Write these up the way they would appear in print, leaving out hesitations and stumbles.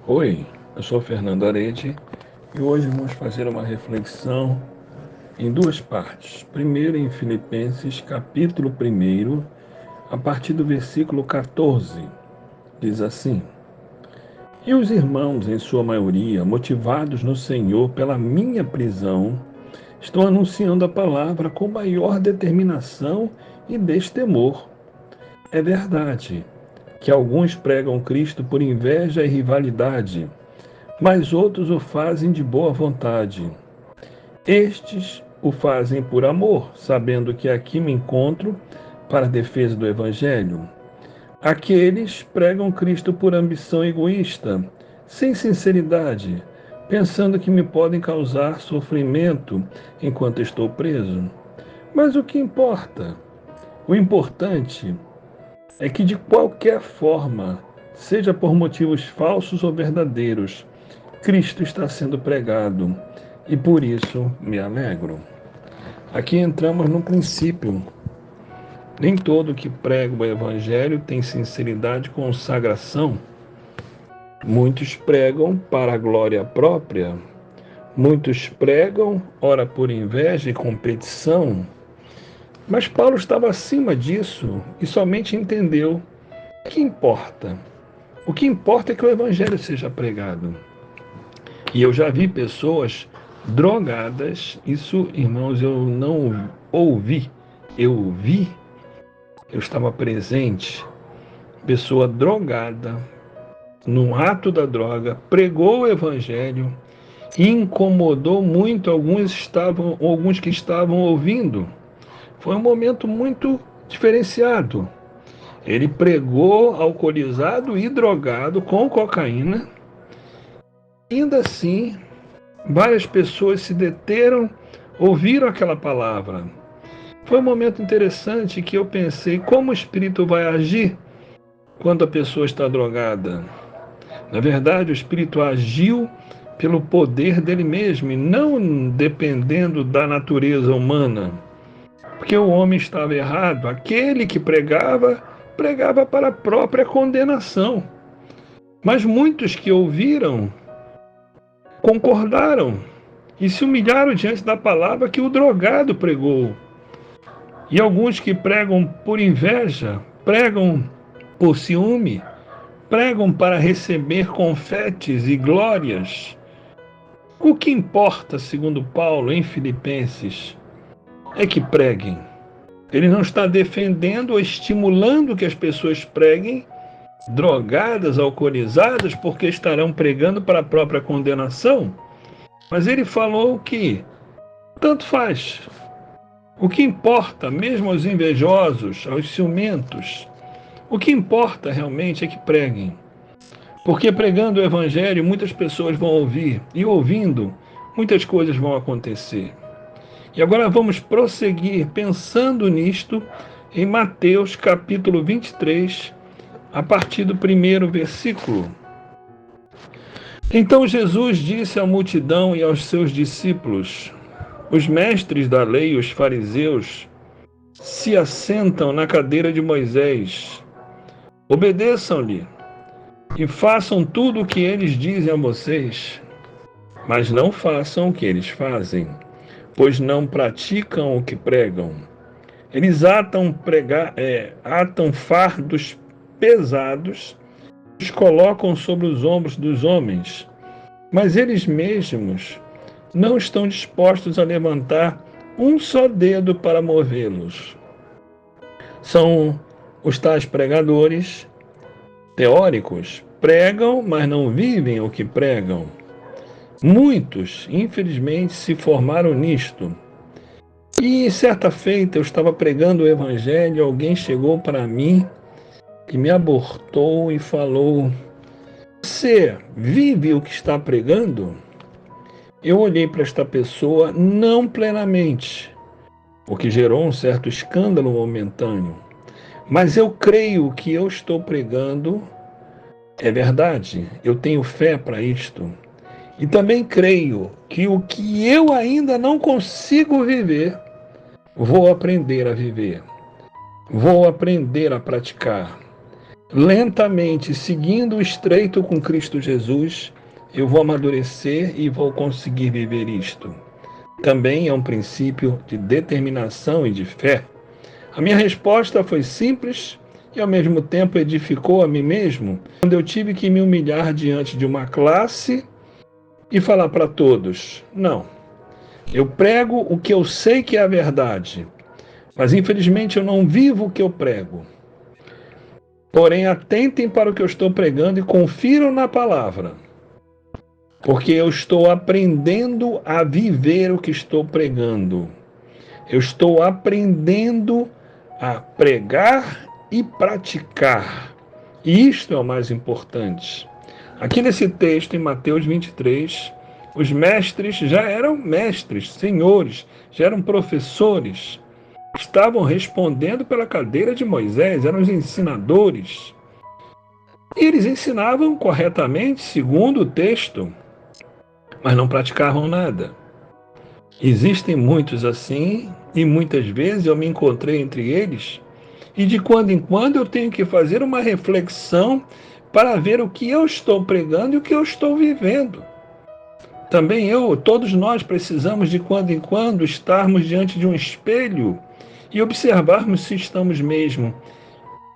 Oi, eu sou Fernando Arede e hoje vamos fazer uma reflexão em duas partes. Primeiro em Filipenses, capítulo 1, a partir do versículo 14, diz assim: E os irmãos, em sua maioria, motivados no Senhor pela minha prisão, estão anunciando a palavra com maior determinação e destemor. É verdade que alguns pregam Cristo por inveja e rivalidade, mas outros o fazem de boa vontade. Estes o fazem por amor, sabendo que aqui me encontro para a defesa do Evangelho. Aqueles pregam Cristo por ambição egoísta, sem sinceridade, pensando que me podem causar sofrimento enquanto estou preso. Mas o que importa? O importante é que, de qualquer forma, seja por motivos falsos ou verdadeiros, Cristo está sendo pregado e por isso me alegro. Aqui entramos no princípio. Nem todo que prega o Evangelho tem sinceridade e consagração. Muitos pregam para a glória própria, muitos pregam, ora por inveja e competição. Mas Paulo estava acima disso e somente entendeu o que importa. O que importa é que o Evangelho seja pregado. E eu já vi pessoas drogadas, isso, irmãos, eu não ouvi, eu vi, eu estava presente, pessoa drogada, no ato da droga, pregou o evangelho, incomodou muito alguns que estavam ouvindo. Foi um momento muito diferenciado. Ele pregou alcoolizado e drogado com cocaína. Ainda assim, várias pessoas se deteram, ouviram aquela palavra. Foi um momento interessante que eu pensei como o espírito vai agir quando a pessoa está drogada. Na verdade, o espírito agiu pelo poder dele mesmo e não dependendo da natureza humana. Porque o homem estava errado. Aquele que pregava, pregava para a própria condenação. Mas muitos que ouviram concordaram e se humilharam diante da palavra que o drogado pregou. E alguns que pregam por inveja, pregam por ciúme, pregam para receber confetes e glórias. O que importa, segundo Paulo em Filipenses, é que preguem. Ele não está defendendo ou estimulando que as pessoas preguem drogadas, alcoolizadas, porque estarão pregando para a própria condenação. Mas ele falou que tanto faz. O que importa, mesmo aos invejosos, aos ciumentos, o que importa realmente é que preguem. Porque pregando o Evangelho, muitas pessoas vão ouvir, e ouvindo, muitas coisas vão acontecer. E agora vamos prosseguir pensando nisto em Mateus capítulo 23, a partir do 1º versículo. Então Jesus disse à multidão e aos seus discípulos: Os mestres da lei e os fariseus se assentam na cadeira de Moisés. Obedeçam-lhe e façam tudo o que eles dizem a vocês, mas não façam o que eles fazem, pois não praticam o que pregam. Eles atam fardos pesados, os colocam sobre os ombros dos homens, mas eles mesmos não estão dispostos a levantar um só dedo para movê-los. São os tais pregadores teóricos, pregam, mas não vivem o que pregam. Muitos, infelizmente, se formaram nisto. E certa feita eu estava pregando o Evangelho, alguém chegou para mim e me abordou e falou: Você vive o que está pregando? Eu olhei para esta pessoa não plenamente, o que gerou um certo escândalo momentâneo. Mas eu creio que eu estou pregando é verdade, eu tenho fé para isto. E também creio que o que eu ainda não consigo viver, vou aprender a viver. Vou aprender a praticar. lentamente, seguindo o estreito com Cristo Jesus, eu vou amadurecer e vou conseguir viver isto. Também é um princípio de determinação e de fé. A minha resposta foi simples e, ao mesmo tempo, edificou a mim mesmo, quando eu tive que me humilhar diante de uma classe e falar para todos: não, eu prego o que eu sei que é a verdade, mas infelizmente eu não vivo o que eu prego. Porém, atentem para o que eu estou pregando e confiram na palavra, porque eu estou aprendendo a viver o que estou pregando. Eu estou aprendendo a pregar e praticar. E isto é o mais importante. Aqui nesse texto, em Mateus 23, os mestres já eram mestres, senhores, já eram professores, estavam respondendo pela cadeira de Moisés, eram os ensinadores. E eles ensinavam corretamente, segundo o texto, mas não praticavam nada. Existem muitos assim, e muitas vezes eu me encontrei entre eles, e de quando em quando eu tenho que fazer uma reflexão para ver o que eu estou pregando e o que eu estou vivendo. Também todos nós precisamos de quando em quando estarmos diante de um espelho e observarmos se estamos mesmo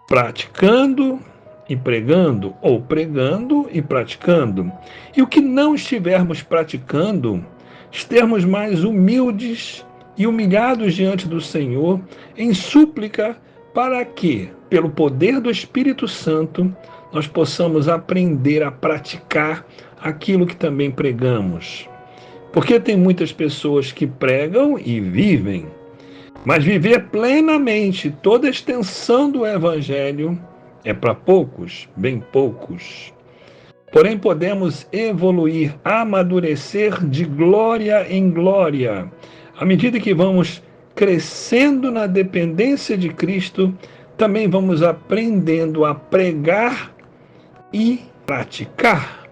praticando e pregando, ou pregando e praticando. E o que não estivermos praticando, estarmos mais humildes e humilhados diante do Senhor, em súplica, para que, pelo poder do Espírito Santo, nós possamos aprender a praticar aquilo que também pregamos. Porque tem muitas pessoas que pregam e vivem, mas viver plenamente toda a extensão do Evangelho é para poucos, bem poucos. Porém, podemos evoluir, amadurecer de glória em glória. À medida que vamos crescendo na dependência de Cristo, também vamos aprendendo a pregar e praticar.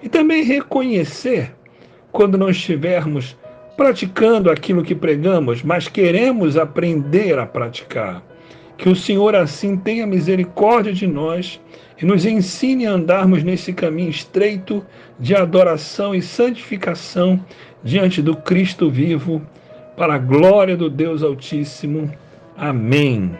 E também reconhecer quando não estivermos praticando aquilo que pregamos, mas queremos aprender a praticar. Que o Senhor assim tenha misericórdia de nós e nos ensine a andarmos nesse caminho estreito de adoração e santificação diante do Cristo vivo, para a glória do Deus Altíssimo. Amém.